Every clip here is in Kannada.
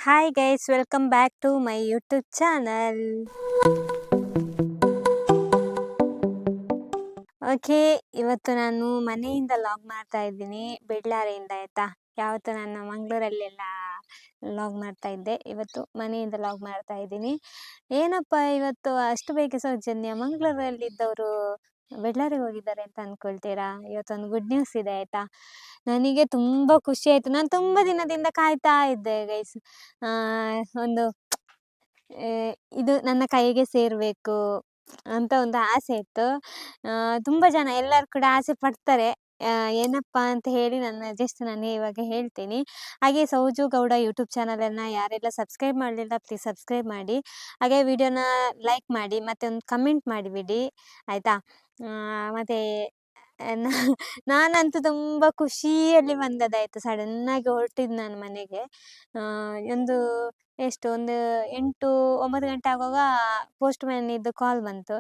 Hi guys, welcome back to my YouTube channel. Okay, ಇವತ್ತು ನಾನು ಮನೆಯಿಂದ ಲಾಗ್ ಮಾಡ್ತಾ ಇದ್ದೀನಿ, ಬೆಳ್ಳಾರಿಯಿಂದ ಆಯ್ತಾ. ಯಾವತ್ತು ನಾನು ಮಂಗಳೂರಲ್ಲೆಲ್ಲ ಲಾಗ್ ಮಾಡ್ತಾ ಇದ್ದೆ, ಇವತ್ತು ಮನೆಯಿಂದ ಲಾಗ್ ಮಾಡ್ತಾ ಇದ್ದೀನಿ. ಏನಪ್ಪ ಇವತ್ತು ಅಷ್ಟು ಬೇಗ ಸೌಜನ್ಯ, ಮಂಗಳೂರಲ್ಲಿದ್ದವರು ಬೆಳ್ಳಾರಿಗೆ ಹೋಗಿದ್ದಾರೆ ಅಂತ ಅನ್ಕೊಳ್ತೀರಾ? ಇವತ್ತೊಂದು ಗುಡ್ ನ್ಯೂಸ್ ಇದೆ ಆಯ್ತಾ. ನನಗೆ ತುಂಬ ಖುಷಿ ಆಯ್ತು. ನಾನು ತುಂಬ ದಿನದಿಂದ ಕಾಯ್ತಾ ಇದ್ದೆ ಗೈಸ್. ಒಂದು ಆ, ಇದು ನನ್ನ ಕೈಗೆ ಸೇರಬೇಕು ಅಂತ ಒಂದು ಆಸೆ ಇತ್ತು. ತುಂಬ ಜನ ಎಲ್ಲರೂ ಕೂಡ ಆಸೆ ಪಡ್ತಾರೆ. ಏನಪ್ಪ ಅಂತ ಹೇಳಿ ನಾನು ಇವಾಗ ಹೇಳ್ತೀನಿ. ಹಾಗೆ ಸೌಜು ಗೌಡ ಯೂಟ್ಯೂಬ್ ಚಾನಲನ್ನು ಯಾರೆಲ್ಲ ಸಬ್ಸ್ಕ್ರೈಬ್ ಮಾಡಲಿಲ್ಲ ಪ್ಲೀಸ್ ಸಬ್ಸ್ಕ್ರೈಬ್ ಮಾಡಿ. ಹಾಗೆ ವಿಡಿಯೋನ ಲೈಕ್ ಮಾಡಿ ಮತ್ತು ಒಂದು ಕಮೆಂಟ್ ಮಾಡಿಬಿಡಿ ಆಯಿತಾ. ಮತ್ತು ನಾನಂತೂ ತುಂಬ ಖುಷಿಯಲ್ಲಿ ಬಂದದ್ದಾಯಿತು. ಸಡನ್ನಾಗಿ ಹೊರಟಿದ್ದು ನಾನು ಮನೆಗೆ. ಒಂದು ಒಂದು 8, 9 ಗಂಟೆ ಆಗುವಾಗ ಪೋಸ್ಟ್ ಮ್ಯಾನಿದ್ದು ಕಾಲ್ ಬಂತು.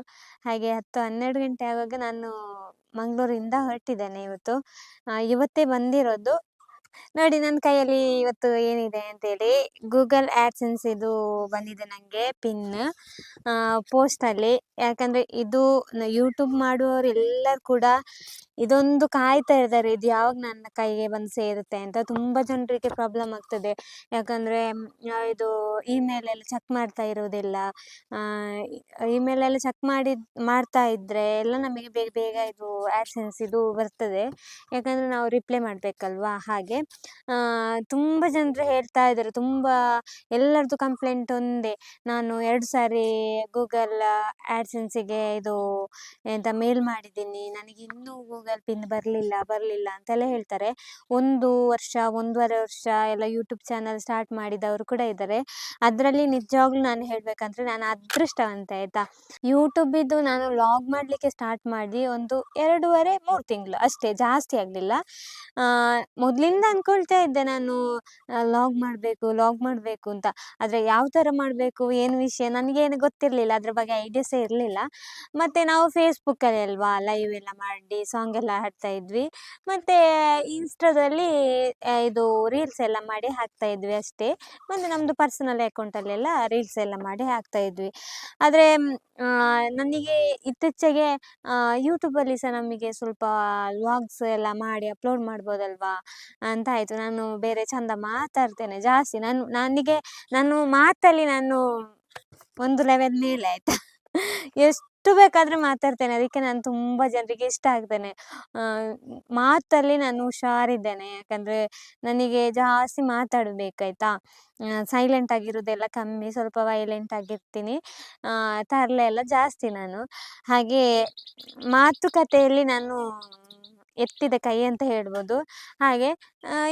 ಹಾಗೆ 10, 12 ಗಂಟೆ ಆಗುವಾಗ ನಾನು ಮಂಗಳೂರಿಂದ ಹೊರಟಿದ್ದೇನೆ ಇವತ್ತು. ಇವತ್ತೇ ಬಂದಿರೋದು. ನೋಡಿ ನನ್ನ ಕೈಯಲ್ಲಿ ಇವತ್ತು ಏನಿದೆ ಅಂತೇಳಿ, ಗೂಗಲ್ ಆ್ಯಡ್ಸೆನ್ಸ್ ಇದು ಬಂದಿದೆ ನನಗೆ ಪಿನ್ ಪೋಸ್ಟಲ್ಲಿ. ಯಾಕಂದರೆ ಇದು ಯೂಟ್ಯೂಬ್ ಮಾಡುವವರೆಲ್ಲರೂ ಕೂಡ ಇದೊಂದು ಕಾಯ್ತಾ ಇದ್ದಾರೆ, ಇದು ಯಾವಾಗ ನನ್ನ ಕೈಗೆ ಬಂದು ಸೇರುತ್ತೆ ಅಂತ. ತುಂಬ ಜನರಿಗೆ ಪ್ರಾಬ್ಲಮ್ ಆಗ್ತದೆ. ಯಾಕಂದರೆ ಇದು ಇಮೇಲ್ ಎಲ್ಲ ಚೆಕ್ ಮಾಡ್ತಾ ಇರೋದಿಲ್ಲ. ಇಮೇಲ್ ಎಲ್ಲ ಚೆಕ್ ಮಾಡ್ತಾ ಇದ್ದರೆ ಎಲ್ಲ ನಮಗೆ ಬೇಗ ಬೇಗ ಇದು ಆ್ಯಡ್ಸೆನ್ಸ್ ಇದು ಬರ್ತದೆ. ಯಾಕಂದರೆ ನಾವು ರಿಪ್ಲೈ ಮಾಡಬೇಕಲ್ವಾ. ಹಾಗೆ ತುಂಬ ಜನರು ಹೇಳ್ತಾ ಇದ್ದಾರೆ, ಎಲ್ಲರದ್ದು ಕಂಪ್ಲೇಂಟ್ ಒಂದೇ, ನಾನು 2 ಸಾರಿ ಗೂಗಲ್ ಆ್ಯಡ್ಸೆನ್ಸಿಗೆ ಇದು ಎಂತ ಮೇಲ್ ಮಾಡಿದ್ದೀನಿ, ನನಗೆ ಇನ್ನೂ ಗೂಗಲ್ ಪಿನ್ ಬರಲಿಲ್ಲ ಅಂತೆಲ್ಲ ಹೇಳ್ತಾರೆ. 1 ವರ್ಷ 1.5 ವರ್ಷ ಎಲ್ಲ ಯೂಟ್ಯೂಬ್ ಚಾನಲ್ ಸ್ಟಾರ್ಟ್ ಮಾಡಿದವರು ಕೂಡ ಇದ್ದಾರೆ. ಅದರಲ್ಲಿ ನಿಜವಾಗ್ಲೂ ನಾನು ಹೇಳಬೇಕಂದ್ರೆ ನಾನು ಅದೃಷ್ಟವಂತೆ ಆಯಿತಾ. ಯೂಟ್ಯೂಬಿದ್ದು ನಾನು ಲಾಗ್ ಮಾಡಲಿಕ್ಕೆ ಸ್ಟಾರ್ಟ್ ಮಾಡಿ ಒಂದು 2.5-3 ತಿಂಗಳು ಅಷ್ಟೇ, ಜಾಸ್ತಿ ಆಗಲಿಲ್ಲ. ಮೊದಲಿಂದ ಅಂದ್ಕೊಳ್ತಾ ಇದ್ದೆ ನಾನು ಲಾಗ್ ಮಾಡಬೇಕು ಅಂತ. ಆದರೆ ಯಾವ ಥರ ಮಾಡಬೇಕು, ಏನು ವಿಷಯ ನನಗೇನು ಗೊತ್ತಿರಲಿಲ್ಲ, ಅದ್ರ ಬಗ್ಗೆ ಐಡಿಯಾಸೇ ಇರಲಿಲ್ಲ. ಮತ್ತು ನಾವು ಫೇಸ್ಬುಕ್ಕಲ್ಲಿ ಅಲ್ವಾ ಲೈವ್ ಎಲ್ಲ ಮಾಡಿ ಸಾಂಗ್ ಎಲ್ಲ ಹಾಡ್ತಾ ಇದ್ವಿ. ಮತ್ತು ಇನ್ಸ್ಟಾದಲ್ಲಿ ಇದು ರೀಲ್ಸ್ ಎಲ್ಲ ಮಾಡಿ ಹಾಕ್ತಾ ಇದ್ವಿ ಅಷ್ಟೇ. ಮತ್ತು ನಮ್ಮದು ಪರ್ಸನಲ್ ಅಕೌಂಟಲ್ಲೆಲ್ಲ ರೀಲ್ಸ್ ಎಲ್ಲ ಮಾಡಿ ಹಾಕ್ತಾ ಇದ್ವಿ. ಆದರೆ ನನಗೆ ಇತ್ತೀಚೆಗೆ ಯೂಟ್ಯೂಬಲ್ಲಿ ಸಹ ನಮಗೆ ಸ್ವಲ್ಪ ವ್ಲಾಗ್ಸ್ ಎಲ್ಲ ಮಾಡಿ ಅಪ್ಲೋಡ್ ಮಾಡ್ಬೋದಲ್ವಾ ಅಂತ ಆಯಿತು. ನಾನು ಬೇರೆ ಚಂದ ಮಾತಾಡ್ತೇನೆ ಜಾಸ್ತಿ. ನಾನು ಮಾತಲ್ಲಿ ಒಂದು ಲೆವೆಲ್ ಮೇಲೆ ಆಯಿತಾ. ಎಷ್ಟು ಬೇಕಾದರೆ ಮಾತಾಡ್ತೇನೆ. ಅದಕ್ಕೆ ನಾನು ತುಂಬ ಜನರಿಗೆ ಇಷ್ಟ ಆಗ್ತೇನೆ. ಮಾತಲ್ಲಿ ನಾನು ಹುಷಾರಿದ್ದೇನೆ. ಯಾಕಂದರೆ ನನಗೆ ಜಾಸ್ತಿ ಮಾತಾಡಬೇಕಾಯ್ತಾ. ಸೈಲೆಂಟ್ ಆಗಿರೋದೆಲ್ಲ ಕಮ್ಮಿ, ಸ್ವಲ್ಪ ವೈಲೆಂಟ್ ಆಗಿರ್ತೀನಿ. ತರಲೆ ಎಲ್ಲ ಜಾಸ್ತಿ ನಾನು. ಹಾಗೆ ಮಾತುಕತೆಯಲ್ಲಿ ನಾನು ಎತ್ತಿದ ಕೈ ಅಂತ ಹೇಳ್ಬೋದು. ಹಾಗೆ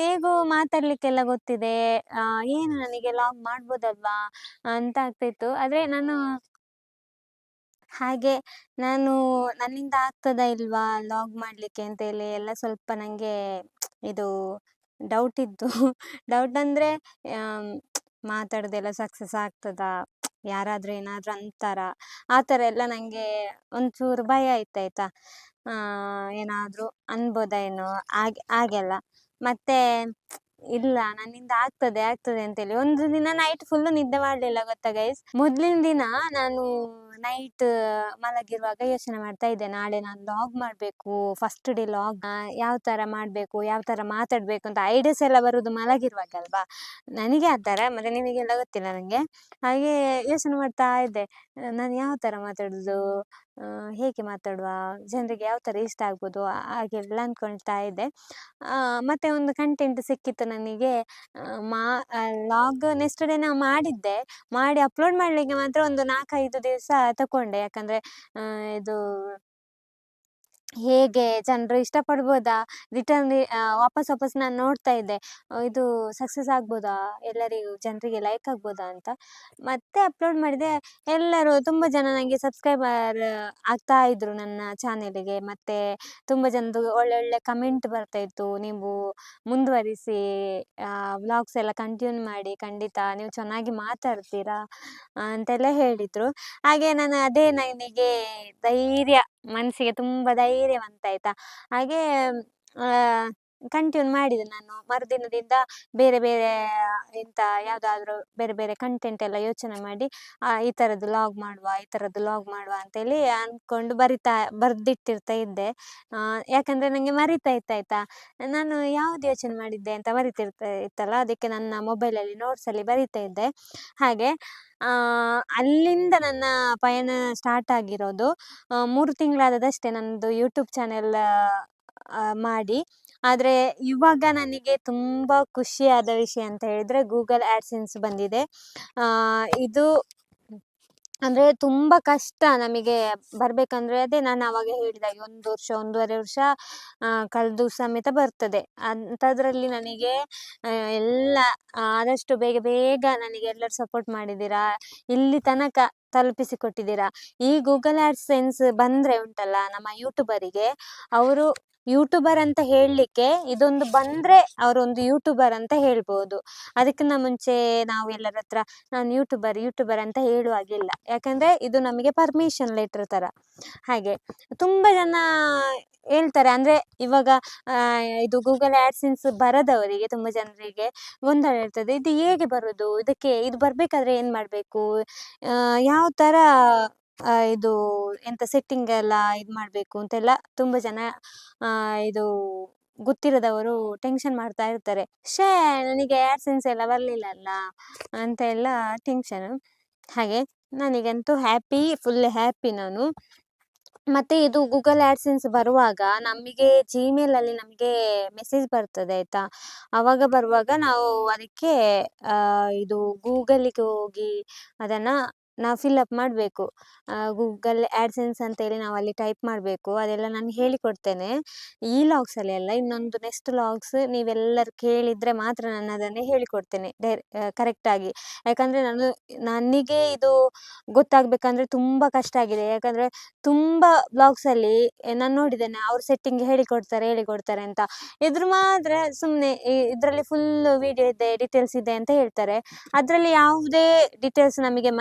ಹೇಗೋ ಮಾತಾಡಲಿಕ್ಕೆಲ್ಲ ಗೊತ್ತಿದೆ. ಏನು ನನಗೆ ಲಾಗ್ ಮಾಡ್ಬೋದಲ್ವಾ ಅಂತ ಆಗ್ತಾಯಿತ್ತು. ಆದರೆ ನನ್ನಿಂದ ಆಗ್ತದಾ ಇಲ್ವಾ ಲಾಗ್ ಮಾಡಲಿಕ್ಕೆ ಅಂತೇಳಿ ಎಲ್ಲ ಸ್ವಲ್ಪ ನನಗೆ ಇದು ಡೌಟ್ ಇತ್ತು. ಡೌಟ್ ಅಂದರೆ ಮಾತಾಡೋದೆಲ್ಲ ಸಕ್ಸಸ್ ಆಗ್ತದಾ, ಯಾರಾದರೂ ಏನಾದರೂ ಅಂತಾರಾ, ಆ ಥರ ಎಲ್ಲ ನನಗೆ ಒಂಚೂರು ಭಯ ಆಯ್ತಾಯ್ತಾ. ಏನಾದರೂ ಅನ್ಬೋದಾ ಏನೋ ಹಾಗೆಲ್ಲ. ಮತ್ತು ಇಲ್ಲ, ನನ್ನಿಂದ ಆಗ್ತದೆ ಅಂತೇಳಿ ಒಂದು ದಿನ ನೈಟ್ ಫುಲ್ಲು ನಿದ್ದೆ ಮಾಡಲಿಲ್ಲ ಗೊತ್ತಾ ಗೈಸ್. ಮೊದಲಿನ ದಿನ ನಾನು ನೈಟ್ ಮಲಗಿರುವಾಗ ಯೋಚನೆ ಮಾಡ್ತಾ ಇದ್ದೆ, ನಾಳೆ ನಾನು ಲಾಗ್ ಮಾಡಬೇಕು, ಫಸ್ಟ್ ಡೇ ಲಾಗ್ ಯಾವ ಥರ ಮಾಡಬೇಕು, ಯಾವ ಥರ ಮಾತಾಡಬೇಕು ಅಂತ ಐಡಿಯಾಸ್ ಎಲ್ಲ ಬರೋದು ಮಲಗಿರುವಾಗ ಅಲ್ವಾ. ನನಗೆ ಆ ಥರ, ಮತ್ತು ನಿಮಗೆಲ್ಲ ಗೊತ್ತಿಲ್ಲ ನನಗೆ. ಹಾಗೆ ಯೋಚನೆ ಮಾಡ್ತಾ ಇದ್ದೆ, ನಾನು ಯಾವ ಥರ ಮಾತಾಡೋದು, ಹೇಗೆ ಮಾತಾಡುವ, ಜನರಿಗೆ ಯಾವ ಥರ ಇಷ್ಟ ಆಗ್ಬೋದು ಹಾಗೆಲ್ಲ ಅಂದ್ಕೊಳ್ತಾ ಇದ್ದೆ. ಮತ್ತು ಒಂದು ಕಂಟೆಂಟ್ ಸಿಕ್ಕಿತ್ತು ನನಗೆ. ಲಾಗ್ ನೆಕ್ಸ್ಟ್ ಡೇ ನಾವು ಮಾಡಿ ಅಪ್ಲೋಡ್ ಮಾಡಲಿಕ್ಕೆ ಮಾತ್ರ ಒಂದು 4-5 ದಿವಸ ತಗೊಂಡೆ. ಯಾಕಂದರೆ ಇದು ಹೇಗೆ ಜನರು ಇಷ್ಟಪಡ್ಬೋದಾ, ರಿಟರ್ನ್ ವಾಪಸ್ ನಾನು ನೋಡ್ತಾ ಇದ್ದೆ, ಇದು ಸಕ್ಸಸ್ ಆಗ್ಬೋದಾ, ಎಲ್ಲರಿಗೂ ಜನರಿಗೆ ಲೈಕ್ ಆಗ್ಬೋದಾ ಅಂತ. ಮತ್ತೆ ಅಪ್ಲೋಡ್ ಮಾಡಿದೆ. ತುಂಬ ಜನ ನನಗೆ ಸಬ್ಸ್ಕ್ರೈಬರ್ ಆಗ್ತಾ ಇದ್ರು ನನ್ನ ಚಾನೆಲಿಗೆ. ಮತ್ತು ತುಂಬ ಜನದ್ದು ಒಳ್ಳೊಳ್ಳೆ ಕಮೆಂಟ್ ಬರ್ತಾಯಿತ್ತು, ನೀವು ಮುಂದುವರಿಸಿ, ವ್ಲಾಗ್ಸ್ ಎಲ್ಲ ಕಂಟಿನ್ಯೂ ಮಾಡಿ, ಖಂಡಿತ ನೀವು ಚೆನ್ನಾಗಿ ಮಾತಾಡ್ತೀರಾ ಅಂತೆಲ್ಲ ಹೇಳಿದರು. ಹಾಗೆ ಅದೇ ನನಗೆ ಧೈರ್ಯ, ಮನಸ್ಸಿಗೆ ತುಂಬ ಧೈರ್ಯ ಬಂತಾಯಿತಾ. ಹಾಗೆ ಕಂಟಿನ್ಯೂ ಮಾಡಿದೆ ನಾನು. ಮರುದಿನದಿಂದ ಬೇರೆ ಬೇರೆ ಎಂತ ಯಾವುದಾದ್ರೂ ಬೇರೆ ಬೇರೆ ಕಂಟೆಂಟ್ ಎಲ್ಲ ಯೋಚನೆ ಮಾಡಿ ಈ ಥರದ್ದು ಲಾಗ್ ಮಾಡುವ, ಈ ಥರದ್ದು ಲಾಗ್ ಮಾಡುವ ಅಂತೇಳಿ ಅಂದ್ಕೊಂಡು ಬರೆದಿಟ್ಟಿರ್ತಾ ಇದ್ದೆ. ಯಾಕಂದರೆ ನನಗೆ ಮರಿತಾ ಇತ್ತು ಆಯಿತಾ. ನಾನು ಯಾವ್ದು ಯೋಚನೆ ಮಾಡಿದ್ದೆ ಅಂತ ಮರಿತಿರ್ತಾ ಇತ್ತಲ್ಲ, ಅದಕ್ಕೆ ನನ್ನ ಮೊಬೈಲಲ್ಲಿ ನೋಟ್ಸಲ್ಲಿ ಬರಿತಾ ಇದ್ದೆ. ಹಾಗೆ ಅಲ್ಲಿಂದ ನನ್ನ ಪಯಣ ಸ್ಟಾರ್ಟ್ ಆಗಿರೋದು. 3 ತಿಂಗಳಾದದಷ್ಟೇ ನನ್ನದು ಯೂಟ್ಯೂಬ್ ಚಾನೆಲ್ ಮಾಡಿ. ಆದರೆ ಇವಾಗ ನನಗೆ ತುಂಬ ಖುಷಿಯಾದ ವಿಷಯ ಅಂತ ಹೇಳಿದರೆ ಗೂಗಲ್ ಆ್ಯಡ್ಸೆನ್ಸ್ ಬಂದಿದೆ. ಇದು ಅಂದರೆ ತುಂಬ ಕಷ್ಟ ನಮಗೆ ಬರಬೇಕಂದ್ರೆ. ಅದೇ ನಾನು ಆವಾಗ ಹೇಳಿದಾಗೆ 1 ವರ್ಷ 1.5 ವರ್ಷ ಕಳೆದು ಸಮೇತ ಬರ್ತದೆ. ಅಂಥದ್ರಲ್ಲಿ ನನಗೆ ಎಲ್ಲ ಆದಷ್ಟು ಬೇಗ ಬೇಗ ನನಗೆ ಎಲ್ಲರೂ ಸಪೋರ್ಟ್ ಮಾಡಿದ್ದೀರಾ, ಇಲ್ಲಿ ತನಕ ತಲುಪಿಸಿಕೊಟ್ಟಿದ್ದೀರಾ. ಈ ಗೂಗಲ್ ಆ್ಯಡ್ಸೆನ್ಸ್ ಬಂದರೆ ಉಂಟಲ್ಲ ನಮ್ಮ ಯೂಟ್ಯೂಬರಿಗೆ, ಅವರು ಯೂಟ್ಯೂಬರ್ ಅಂತ ಹೇಳಲಿಕ್ಕೆ ಇದೊಂದು ಬಂದರೆ ಅವರೊಂದು ಯೂಟ್ಯೂಬರ್ ಅಂತ ಹೇಳ್ಬೋದು. ಅದಕ್ಕಿಂತ ಮುಂಚೆ ನಾವು ಎಲ್ಲರ ಹತ್ರ ನಾನು ಯೂಟ್ಯೂಬರ್ ಅಂತ ಹೇಳುವಾಗಿಲ್ಲ. ಯಾಕಂದರೆ ಇದು ನಮಗೆ ಪರ್ಮಿಷನ್ ಲೆಟ್ರ್ ಥರ. ಹಾಗೆ ತುಂಬ ಜನ ಹೇಳ್ತಾರೆ. ಅಂದರೆ ಇವಾಗ ಇದು ಗೂಗಲ್ ಆ್ಯಡ್ಸೆನ್ಸ್ ಬರದವರಿಗೆ ತುಂಬ ಜನರಿಗೆ ಗೊಂದಲ ಇರ್ತದೆ. ಇದು ಹೇಗೆ ಬರೋದು, ಇದು ಬರಬೇಕಾದ್ರೆ ಏನು ಮಾಡಬೇಕು, ಯಾವ ಥರ ಇದು ಎಂಥ ಸೆಟ್ಟಿಂಗ್ ಎಲ್ಲ ಇದು ಮಾಡಬೇಕು ಅಂತೆಲ್ಲ ತುಂಬ ಜನ ಇದು ಗೊತ್ತಿರದವರು ಟೆನ್ಷನ್ ಮಾಡ್ತಾ ಇರ್ತಾರೆ. ನನಗೆ ಆ್ಯಡ್ಸೆನ್ಸ್ ಎಲ್ಲ ಬರಲಿಲ್ಲಲ್ಲ ಅಂತ ಎಲ್ಲ ಟೆನ್ಷನು. ಹಾಗೆ ನನಗಂತೂ ಫುಲ್ ಹ್ಯಾಪಿ ನಾನು. ಮತ್ತು ಇದು ಗೂಗಲ್ ಆ್ಯಡ್ಸೆನ್ಸ್ ಬರುವಾಗ ನಮಗೆ ಜಿಮೇಲಲ್ಲಿ ನಮಗೆ ಮೆಸೇಜ್ ಬರ್ತದೆ ಆಯಿತಾ. ಆವಾಗ ಬರುವಾಗ ನಾವು ಅದಕ್ಕೆ ಇದು ಗೂಗಲಿಗೆ ಹೋಗಿ ಅದನ್ನು ನಾವು ಫಿಲ್ಲಪ್ ಮಾಡಬೇಕು. ಗೂಗಲ್ ಆ್ಯಡ್ಸೆನ್ಸ್ ಅಂತೇಳಿ ನಾವು ಅಲ್ಲಿ ಟೈಪ್ ಮಾಡಬೇಕು. ಅದೆಲ್ಲ ನಾನು ಹೇಳಿಕೊಡ್ತೇನೆ ಈ ಲಾಗ್ಸಲ್ಲಿ ಅಲ್ಲ, ಇನ್ನೊಂದು ನೆಕ್ಸ್ಟ್ ಲಾಗ್ಸ್ ನೀವೆಲ್ಲರೂ ಕೇಳಿದರೆ ಮಾತ್ರ ನಾನು ಅದನ್ನೇ ಹೇಳಿಕೊಡ್ತೇನೆ ಕರೆಕ್ಟಾಗಿ. ಯಾಕಂದರೆ ನನಗೆ ಇದು ಗೊತ್ತಾಗಬೇಕಂದ್ರೆ ತುಂಬ ಕಷ್ಟ ಆಗಿದೆ. ಯಾಕಂದರೆ ತುಂಬ ಬ್ಲಾಗ್ಸಲ್ಲಿ ನಾನು ನೋಡಿದ್ದೇನೆ, ಅವ್ರು ಸೆಟ್ಟಿಂಗ್ ಹೇಳಿಕೊಡ್ತಾರೆ ಅಂತ. ಇದ್ರ ಮಾತ್ರ ಸುಮ್ಮನೆ ಇದರಲ್ಲಿ ಫುಲ್ ವಿಡಿಯೋ ಇದೆ, ಡೀಟೇಲ್ಸ್ ಇದೆ ಅಂತ ಹೇಳ್ತಾರೆ. ಅದರಲ್ಲಿ ಯಾವುದೇ ಡೀಟೇಲ್ಸ್ ನಮಗೆ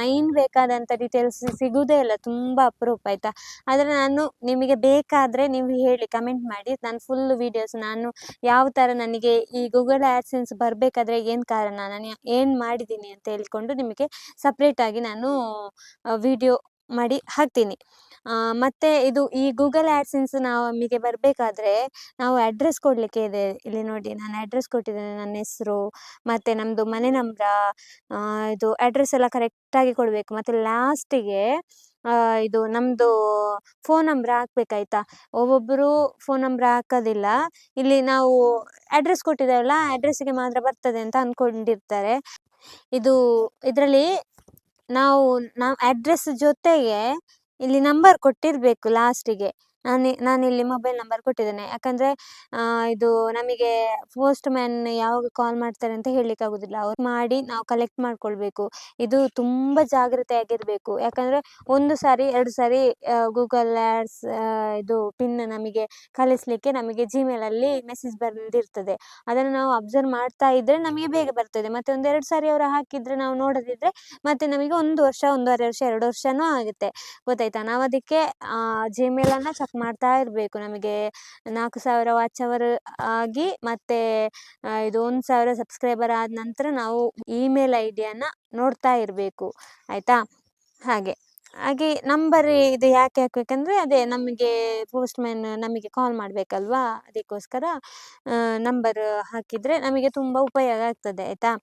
ಬೇಕಾದಂಥ ಡೀಟೇಲ್ಸ್ ಸಿಗುವುದೇ ಇಲ್ಲ, ತುಂಬ ಅಪರೂಪ ಆಯಿತಾ. ಆದರೆ ನಾನು ನಿಮಗೆ ಬೇಕಾದರೆ ನೀವು ಹೇಳಿ, ಕಮೆಂಟ್ ಮಾಡಿ, ನಾನು ಫುಲ್ ವೀಡಿಯೋಸ್ ನಾನು ಯಾವ ಥರ ನನಗೆ ಈ ಗೂಗಲ್ ಆ್ಯಡ್ಸೆನ್ಸ್ ಬರಬೇಕಾದ್ರೆ ಏನು ಕಾರಣ, ನಾನು ಏನು ಮಾಡಿದ್ದೀನಿ ಅಂತ ಹೇಳ್ಕೊಂಡು ನಿಮಗೆ ಸಪ್ರೇಟಾಗಿ ನಾನು ವಿಡಿಯೋ ಮಾಡಿ ಹಾಕ್ತೀನಿ. ಮತ್ತು ಇದು ಈ ಗೂಗಲ್ ಆ್ಯಡ್ಸೆನ್ಸ್ ನಮಗೆ ಬರಬೇಕಾದ್ರೆ ನಾವು ಅಡ್ರೆಸ್ ಕೊಡಲಿಕ್ಕೆ ಇದೆ. ಇಲ್ಲಿ ನೋಡಿ, ನಾನು ಅಡ್ರೆಸ್ ಕೊಟ್ಟಿದ್ದೇನೆ, ನನ್ನ ಹೆಸರು ಮತ್ತು ನಮ್ಮದು ಮನೆ ನಂಬರ, ಇದು ಅಡ್ರೆಸ್ ಎಲ್ಲ ಕರೆಕ್ಟಾಗಿ ಕೊಡಬೇಕು. ಮತ್ತು ಲಾಸ್ಟಿಗೆ ಇದು ನಮ್ಮದು ಫೋನ್ ನಂಬರ್ ಹಾಕ್ಬೇಕಾಯ್ತಾ. ಒಬ್ಬೊಬ್ಬರು ಫೋನ್ ನಂಬರ್ ಹಾಕೋದಿಲ್ಲ. ಇಲ್ಲಿ ನಾವು ಅಡ್ರೆಸ್ ಕೊಟ್ಟಿದ್ದೇವಲ್ಲ, ಅಡ್ರೆಸ್ಸಿಗೆ ಮಾತ್ರ ಬರ್ತದೆ ಅಂತ ಅಂದ್ಕೊಂಡಿರ್ತಾರೆ. ಇದರಲ್ಲಿ ನಾವು ಅಡ್ರೆಸ್ ಜೊತೆಗೆ ಇಲ್ಲಿ ನಂಬರ್ ಕೊಟ್ಟಿರಬೇಕು ಲಾಸ್ಟಿಗೆ. ನಾನಿಲ್ಲಿ ಮೊಬೈಲ್ ನಂಬರ್ ಕೊಟ್ಟಿದ್ದೇನೆ. ಯಾಕಂದರೆ ಇದು ನಮಗೆ ಪೋಸ್ಟ್ ಮ್ಯಾನ್ ಯಾವಾಗ ಕಾಲ್ ಮಾಡ್ತಾರೆ ಅಂತ ಹೇಳಲಿಕ್ಕೆ ಆಗೋದಿಲ್ಲ. ಅವ್ರು ಮಾಡಿ ನಾವು ಕಲೆಕ್ಟ್ ಮಾಡಿಕೊಳ್ಬೇಕು. ಇದು ತುಂಬ ಜಾಗ್ರತೆಯಾಗಿರಬೇಕು. ಯಾಕಂದರೆ 1 ಸಾರಿ 2 ಸಾರಿ ಗೂಗಲ್ ಆ್ಯಡ್ಸ್ ಇದು ಪಿನ್ ನಮಗೆ ಕಳಿಸ್ಲಿಕ್ಕೆ ನಮಗೆ ಜಿಮೇಲಲ್ಲಿ ಮೆಸೇಜ್ ಬಂದಿರ್ತದೆ. ಅದನ್ನು ನಾವು ಅಬ್ಸರ್ವ್ ಮಾಡ್ತಾ ಇದ್ದರೆ ನಮಗೆ ಬೇಗ ಬರ್ತದೆ. ಮತ್ತು 1-2 ಸಾರಿ ಅವರು ಹಾಕಿದರೆ ನಾವು ನೋಡದಿದ್ದರೆ ಮತ್ತೆ ನಮಗೆ 1 ವರ್ಷ 1.5 ವರ್ಷ 2 ವರ್ಷವೂ ಆಗುತ್ತೆ. ಗೊತ್ತಾಯ್ತಾ. ನಾವು ಅದಕ್ಕೆ ಜಿಮೇಲನ್ನು ಚೆಕ್ ಮಾಡ್ತಾ ಇರಬೇಕು. ನಮಗೆ 4,000 ವಾಚ್ ಅವರ್ ಆಗಿ ಮತ್ತು ಇದು 1,000 ಸಬ್ಸ್ಕ್ರೈಬರ್ ಆದ ನಂತರ ನಾವು ಇಮೇಲ್ ಐಡಿಯನ್ನು ನೋಡ್ತಾ ಇರಬೇಕು ಆಯಿತಾ. ಹಾಗೆ ನಂಬರ್ ಇದು ಯಾಕೆ ಹಾಕಬೇಕಂದ್ರೆ, ಅದೇ ನಮಗೆ ಪೋಸ್ಟ್ ಮ್ಯಾನ್ ನಮಗೆ ಕಾಲ್ ಮಾಡಬೇಕಲ್ವಾ, ಅದಕ್ಕೋಸ್ಕರ ನಂಬರ್ ಹಾಕಿದರೆ ನಮಗೆ ತುಂಬ ಉಪಯೋಗ ಆಗ್ತದೆ ಆಯಿತಾ.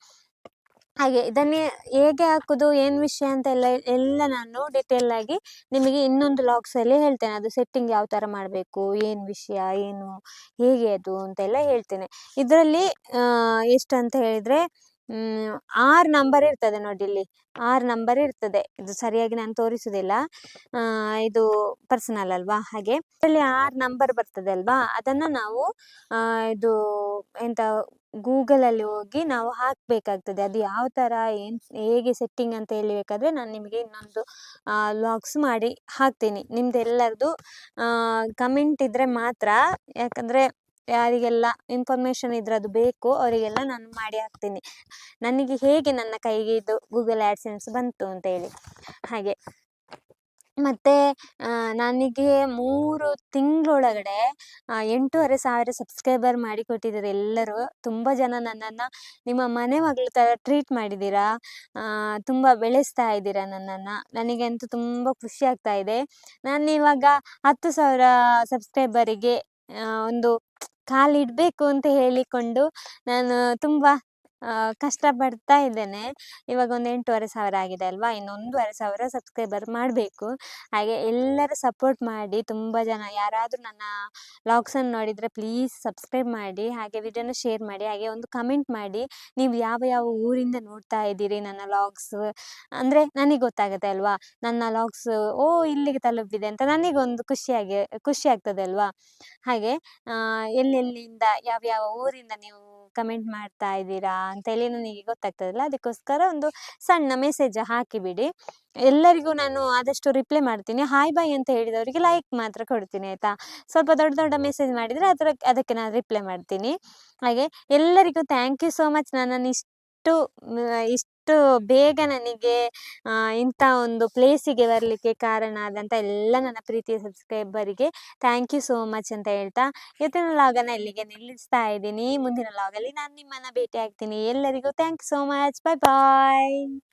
ಹಾಗೆ ಇದನ್ನೇ ಹೇಗೆ ಹಾಕೋದು, ಏನು ವಿಷಯ ಅಂತ ಎಲ್ಲ ನಾನು ಡಿಟೇಲಾಗಿ ನಿಮಗೆ ಇನ್ನೊಂದು ಲಾಗ್ಸಲ್ಲಿ ಹೇಳ್ತೇನೆ. ಅದು ಸೆಟ್ಟಿಂಗ್ ಯಾವ ಥರ ಮಾಡಬೇಕು, ಏನು ವಿಷಯ, ಹೇಗೆ ಅದು ಅಂತೆಲ್ಲ ಹೇಳ್ತೇನೆ. ಇದರಲ್ಲಿ ಎಷ್ಟು ಅಂತ ಹೇಳಿದರೆ 6 ನಂಬರ್ ಇರ್ತದೆ ನೋಡಿ, ಇಲ್ಲಿ 6 ನಂಬರ್ ಇರ್ತದೆ. ಇದು ಸರಿಯಾಗಿ ನಾನು ತೋರಿಸುವುದಿಲ್ಲ, ಇದು ಪರ್ಸನಲ್ ಅಲ್ವಾ. ಹಾಗೆ ಇದರಲ್ಲಿ 6 ನಂಬರ್ ಬರ್ತದೆ ಅಲ್ವಾ, ಅದನ್ನು ನಾವು ಇದು ಎಂಥ ಗೂಗಲಲ್ಲಿ ಹೋಗಿ ನಾವು ಹಾಕಬೇಕಾಗ್ತದೆ. ಅದು ಯಾವ ಥರ ಹೇಗೆ ಸೆಟ್ಟಿಂಗ್ ಅಂತ ಹೇಳಬೇಕಾದ್ರೆ ನಾನು ನಿಮಗೆ ಇನ್ನೊಂದು ಲಾಗ್ಸ್ ಮಾಡಿ ಹಾಕ್ತೀನಿ. ನಿಮ್ಮದೆಲ್ಲರದ್ದು ಕಮೆಂಟ್ ಇದ್ದರೆ ಮಾತ್ರ, ಯಾಕಂದರೆ ಯಾರಿಗೆಲ್ಲ ಇನ್ಫಾರ್ಮೇಷನ್ ಇದ್ರದ್ದು ಬೇಕು ಅವರಿಗೆಲ್ಲ ನಾನು ಮಾಡಿ ಹಾಕ್ತೀನಿ, ನನಗೆ ಹೇಗೆ ನನ್ನ ಕೈಗೆ ಇದು ಗೂಗಲ್ ಆ್ಯಡ್ಸೆನ್ಸ್ ಬಂತು ಅಂತೇಳಿ. ಹಾಗೆ ಮತ್ತೆ ನನಗೆ 3 ತಿಂಗಳೊಳಗಡೆ 8,500 ಸಬ್ಸ್ಕ್ರೈಬರ್ ಮಾಡಿಕೊಟ್ಟಿದ್ದಾರೆ ಎಲ್ಲರೂ. ತುಂಬ ಜನ ನನ್ನನ್ನು ನಿಮ್ಮ ಮನೆ ಮಗಳ ಥರ ಟ್ರೀಟ್ ಮಾಡಿದ್ದೀರಾ. ತುಂಬ ಬೆಳೆಸ್ತಾ ಇದ್ದೀರಾ ನನ್ನನ್ನು. ನನಗಂತೂ ತುಂಬ ಖುಷಿ ಆಗ್ತಾ ಇದೆ. ನಾನಿವಾಗ 10,000 ಸಬ್ಸ್ಕ್ರೈಬರಿಗೆ ಒಂದು ಕಾಲಿಡಬೇಕು ಅಂತ ಹೇಳಿಕೊಂಡು ನಾನು ತುಂಬ ಕಷ್ಟಪಡ್ತಾ ಇದ್ದೇನೆ. ಇವಾಗ ಒಂದು 8,500 ಆಗಿದೆ ಅಲ್ವಾ, ಇನ್ನು 1,500 ಸಬ್ಸ್ಕ್ರೈಬರ್ ಮಾಡಬೇಕು. ಹಾಗೆ ಎಲ್ಲರೂ ಸಪೋರ್ಟ್ ಮಾಡಿ. ತುಂಬ ಜನ ಯಾರಾದರೂ ನನ್ನ ವ್ಲಾಗ್ಸನ್ನು ನೋಡಿದರೆ ಪ್ಲೀಸ್ ಸಬ್ಸ್ಕ್ರೈಬ್ ಮಾಡಿ, ಹಾಗೆ ವಿಡಿಯೋನ ಶೇರ್ ಮಾಡಿ, ಹಾಗೆ ಒಂದು ಕಮೆಂಟ್ ಮಾಡಿ. ನೀವು ಯಾವ ಯಾವ ಊರಿಂದ ನೋಡ್ತಾ ಇದ್ದೀರಿ ನನ್ನ ವ್ಲಾಗ್ಸ್ ಅಂದರೆ ನನಗೆ ಗೊತ್ತಾಗುತ್ತೆ ಅಲ್ವಾ, ನನ್ನ ವ್ಲಾಗ್ಸ್ ಇಲ್ಲಿಗೆ ತಲುಪಿದೆ ಅಂತ ನನಗೊಂದು ಖುಷಿ ಆಗ್ತದೆ ಅಲ್ವಾ. ಹಾಗೆ ಎಲ್ಲೆಲ್ಲಿಂದ ಯಾವ್ಯಾವ ಊರಿಂದ ನೀವು ಕಮೆಂಟ್ ಮಾಡ್ತಾ ಇದ್ದೀರಾ ಅಂತೇಳಿ ನನಗೆ ಗೊತ್ತಾಗ್ತದಲ್ಲ, ಅದಕ್ಕೋಸ್ಕರ ಒಂದು ಸಣ್ಣ ಮೆಸೇಜ್ ಹಾಕಿಬಿಡಿ. ಎಲ್ಲರಿಗೂ ನಾನು ಆದಷ್ಟು ರಿಪ್ಲೈ ಮಾಡ್ತೀನಿ. ಹಾಯ್ ಬಾಯ್ ಅಂತ ಹೇಳಿದವರಿಗೆ ಲೈಕ್ ಮಾತ್ರ ಕೊಡ್ತೀನಿ ಆಯಿತಾ. ಸ್ವಲ್ಪ ದೊಡ್ಡ ದೊಡ್ಡ ಮೆಸೇಜ್ ಮಾಡಿದರೆ ಅದಕ್ಕೆ ನಾನು ರಿಪ್ಲೈ ಮಾಡ್ತೀನಿ. ಹಾಗೆ ಎಲ್ಲರಿಗೂ ಥ್ಯಾಂಕ್ ಯು ಸೋ ಮಚ್. ನನ್ನನ್ನು ಇಷ್ಟು ಬೇಗ ನನಗೆ ಇಂಥ ಒಂದು ಪ್ಲೇಸಿಗೆ ಬರಲಿಕ್ಕೆ ಕಾರಣ ಆದಂಥ ಎಲ್ಲ ನನ್ನ ಪ್ರೀತಿಯ ಸಬ್ಸ್ಕ್ರೈಬರಿಗೆ ಥ್ಯಾಂಕ್ ಯು ಸೋ ಮಚ್ ಅಂತ ಹೇಳ್ತಾ ಇವತ್ತಿನ ವ್ಲಾಗನ್ನು ಇಲ್ಲಿಗೆ ನಿಲ್ಲಿಸ್ತಾ ಇದ್ದೀನಿ. ಮುಂದಿನ ವ್ಲಾಗಲ್ಲಿ ನಾನು ನಿಮ್ಮನ್ನು ಭೇಟಿ ಆಗ್ತೀನಿ. ಎಲ್ಲರಿಗೂ thank you so much. Bye bye.